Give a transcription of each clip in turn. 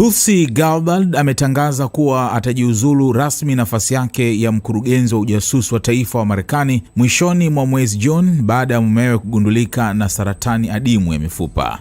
Tulsi Gabbard ametangaza kuwa atajiuzulu rasmi nafasi yake ya mkurugenzi wa ujasusi wa taifa wa Marekani mwishoni mwa mwezi Juni baada ya mumewe kugundulika na saratani adimu ya mifupa.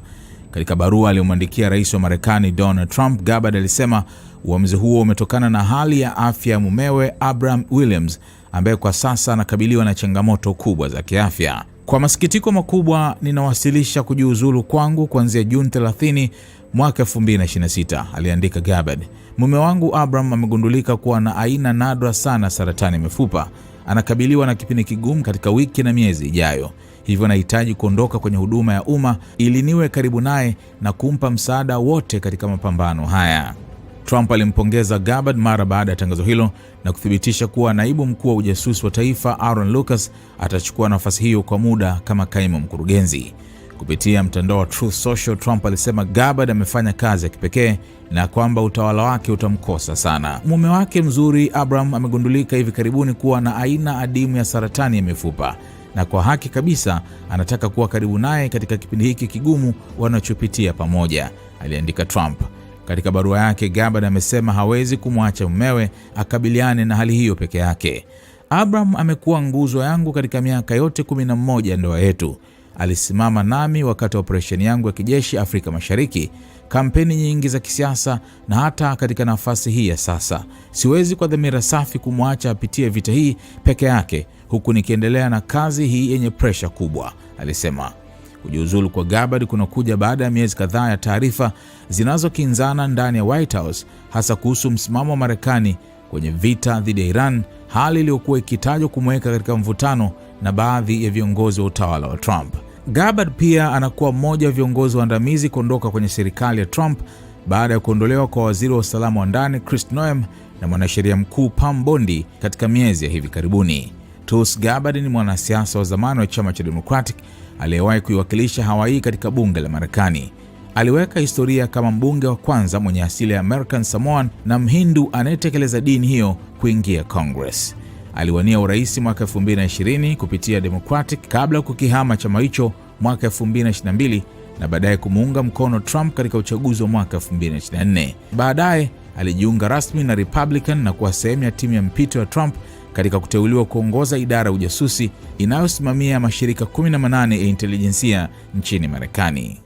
Katika barua aliyomwandikia rais wa Marekani Donald Trump, Gabbard alisema uamuzi huo umetokana na hali ya afya ya mumewe Abraham Williams ambaye kwa sasa anakabiliwa na changamoto kubwa za kiafya. Kwa masikitiko makubwa, ninawasilisha kujiuzulu kwangu kuanzia Juni 30 mwaka 2026, aliandika Gabbard. Mume wangu Abraham amegundulika kuwa na aina nadra sana saratani ya mifupa. Anakabiliwa na kipindi kigumu katika wiki na miezi ijayo. Hivyo nahitaji kuondoka kwenye huduma ya umma ili niwe karibu naye na kumpa msaada wote katika mapambano haya. Trump alimpongeza Gabbard mara baada ya tangazo hilo na kuthibitisha kuwa naibu mkuu wa ujasusi wa taifa Aaron Lucas atachukua nafasi hiyo kwa muda kama kaimu mkurugenzi. Kupitia mtandao wa Truth Social, Trump alisema Gabbard amefanya kazi ya kipekee na kwamba utawala wake utamkosa sana. Mume wake mzuri Abraham amegundulika hivi karibuni kuwa na aina adimu ya saratani ya mifupa, na kwa haki kabisa anataka kuwa karibu naye katika kipindi hiki kigumu wanachopitia pamoja, aliandika Trump. Katika barua yake, Gabbard amesema hawezi kumwacha mumewe akabiliane na hali hiyo peke yake. Abraham amekuwa nguzo yangu katika miaka yote 11 ndoa yetu. Alisimama nami wakati wa operesheni yangu ya kijeshi Afrika Mashariki, kampeni nyingi za kisiasa na hata katika nafasi hii ya sasa. Siwezi kwa dhamira safi kumwacha apitie vita hii peke yake huku nikiendelea na kazi hii yenye presha kubwa, alisema. Kujiuzulu kwa Gabbard kunakuja baada ya miezi kadhaa ya taarifa zinazokinzana ndani ya White House, hasa kuhusu msimamo wa Marekani kwenye vita dhidi ya Iran, hali iliyokuwa ikitajwa kumweka katika mvutano na baadhi ya viongozi wa utawala wa Trump. Gabbard pia anakuwa mmoja wa viongozi waandamizi kuondoka kwenye serikali ya Trump baada ya kuondolewa kwa waziri wa usalama wa ndani Chris Noem na mwanasheria mkuu Pam Bondi katika miezi ya hivi karibuni. Tulsi Gabbard ni mwanasiasa wa zamani wa chama cha Democratic aliyewahi kuiwakilisha Hawaii katika bunge la Marekani. Aliweka historia kama mbunge wa kwanza mwenye asili ya American Samoan na Mhindu anayetekeleza dini hiyo kuingia Congress. Aliwania urais mwaka 2020 kupitia Democratic kabla kukihama chama hicho mwaka 2022 na baadaye kumuunga mkono Trump katika uchaguzi wa mwaka 2024. Baadaye alijiunga rasmi na Republican na kuwa sehemu ya timu ya mpito ya Trump katika kuteuliwa kuongoza idara ya ujasusi inayosimamia mashirika 18 ya intelijensia nchini Marekani.